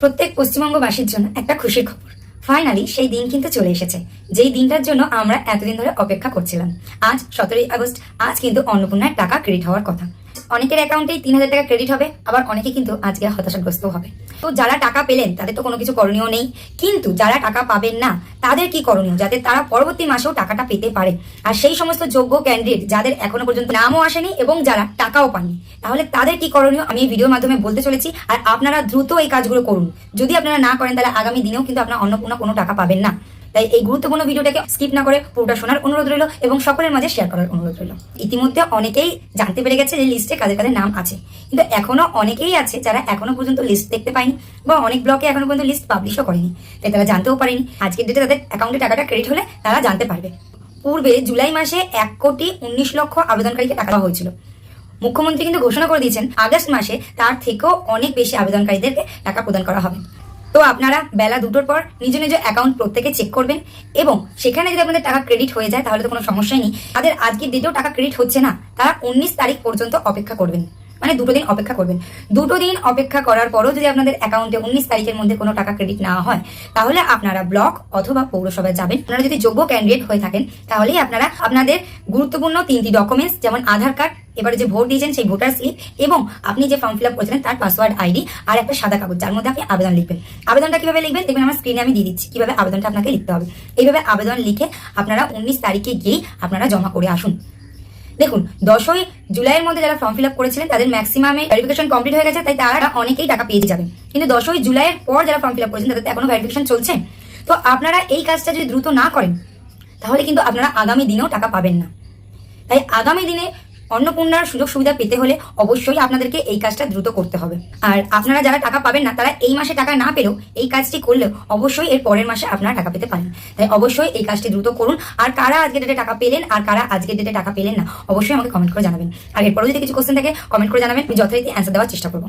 প্রত্যেক পশ্চিমবঙ্গবাসীর জন্য একটা খুশির খবর। ফাইনালি সেই দিন কিন্তু চলে এসেছে, যেই দিনটার জন্য আমরা এতদিন ধরে অপেক্ষা করছিলাম। আজ 17ই আগস্ট। আজ কিন্তু অন্নপূর্ণার টাকা ক্রেডিট হওয়ার কথা। অনেকের অ্যাকাউন্টেই 3000 টাকা ক্রেডিট হবে, আবার অনেকে কিন্তু আজকে হতাশাগ্রস্ত হবে। তো যারা টাকা পেলেন তাদের তো কোনো কিছু করণীয় নেই, কিন্তু যারা টাকা পাবেন না তাদের কি করণীয়, যাতে তারা পরবর্তী মাসেও টাকাটা পেতে পারে। আর সেই সমস্ত যোগ্য ক্যান্ডিডেট যাদের এখনো পর্যন্ত নামও আসেনি এবং যারা টাকাও পাননি, তাহলে তাদের কি করণীয় আমি এই ভিডিওর মাধ্যমে বলতে চলেছি। আর আপনারা দ্রুত এই কাজগুলো করুন। যদি আপনারা না করেন তাহলে আগামী দিনেও কিন্তু আপনারা অন্নপূর্ণা কোনো টাকা পাবেন না। তাই এই গুরুত্বপূর্ণ ভিডিওটাকে স্কিপ না করে পুরোটা শোনার অনুরোধ রইল এবং সকলের মাঝে শেয়ার করার অনুরোধ রইল। ইতিমধ্যে অনেকেই জানতে পেরে গেছে যে লিস্টে কাদের কাদের নাম আছে, কিন্তু এখনো অনেকেই আছে যারা এখনো পর্যন্ত লিস্ট দেখতে পায়নি বা অনেক ব্লকে এখনো পর্যন্ত লিস্ট পাবলিশও করেনি, তাই তারা জানতেও পারেনি। আজকের ডেটে তাদের অ্যাকাউন্টে টাকাটা ক্রেডিট হলে তারা জানতে পারবে। পূর্বে জুলাই মাসে 1,19,00,000 আবেদনকারীকে টাকা দেওয়া হয়েছিল। মুখ্যমন্ত্রী কিন্তু ঘোষণা করে দিয়েছেন আগস্ট মাসে তার থেকেও অনেক বেশি আবেদনকারীদেরকে টাকা প্রদান করা হবে। তো আপনারা বেলা 2টোর পর নিজ নিজ অ্যাকাউন্ট প্রত্যেকে চেক করবেন এবং সেখানে যদি আপনাদের টাকা ক্রেডিট হয়ে যায় তাহলে তো কোনো সমস্যাই নেই। তাদের আজকের ডেটেও টাকা ক্রেডিট হচ্ছে না, তারা 19 তারিখ পর্যন্ত অপেক্ষা করবেন, মানে 2টো দিন অপেক্ষা করবেন। 2টো দিন অপেক্ষা করার পরও যদি আপনাদের অ্যাকাউন্টে 19 তারিখের মধ্যে কোনো টাকা ক্রেডিট না হয়, তাহলে আপনারা ব্লক অথবা পৌরসভায় যাবেন। আপনারা যদি যোগ্য ক্যান্ডিডেট হয়ে থাকেন তাহলেই আপনারা আপনাদের গুরুত্বপূর্ণ 3টি ডকুমেন্টস, যেমন আধার কার্ড, এবারে যে ভোট দিয়েছেন সেই ভোটার স্লিপ এবং আপনি যে ফর্ম ফিল আপ করেছিলেন তার পাসওয়ার্ড আইডি আর একটা সাদা কাগজ যার মধ্যে আপনি আবেদন লিখবেন। আবেদনটা কিভাবে লিখবেন দেখবেন আমার স্ক্রিনে আমি দিয়ে দিচ্ছি কিভাবে আবেদনটা আপনাকে লিখতে হবে। এইভাবে আবেদন লিখে আপনারা 19 তারিখে গিয়েই আপনারা জমা করে আসুন। দেখুন, 10ই জুলাইয়ের মধ্যে যারা ফর্ম ফিল আপ করেছিলেন তাদের ম্যাক্সিমামে ভেরিফিকেশন কমপ্লিট হয়ে গেছে, তাই তারা অনেকেই টাকা পেয়ে যাবেন। কিন্তু 10ই জুলাইয়ের পর যারা ফর্ম ফিল আপ করেছেন তাদের এখনো ভেরিফিকেশন চলছে। তো আপনারা এই কাজটা যদি দ্রুত না করেন তাহলে কিন্তু আপনারা আগামী দিনেও টাকা পাবেন না। তাই আগামী দিনে অন্নপূর্ণার সুযোগ সুবিধা পেতে হলে অবশ্যই আপনাদেরকে এই কাজটা দ্রুত করতে হবে। আর আপনারা যারা টাকা পাবেন না তারা এই মাসে টাকা না পেলেও এই কাজটি করলেও অবশ্যই এর পরের মাসে আপনারা টাকা পেতে পারেন। তাই অবশ্যই এই কাজটি দ্রুত করুন। আর কারা আজকের ডেটে টাকা পেলেন আর কারা আজকের ডেটে টাকা পেলেন না অবশ্যই আমাকে কমেন্ট করে জানাবেন। আর এরপরেও যদি কিছু কোশ্চেন থাকে কমেন্ট করে জানাবেন, আমি যথারীতি অ্যান্সার দেওয়ার চেষ্টা করবো।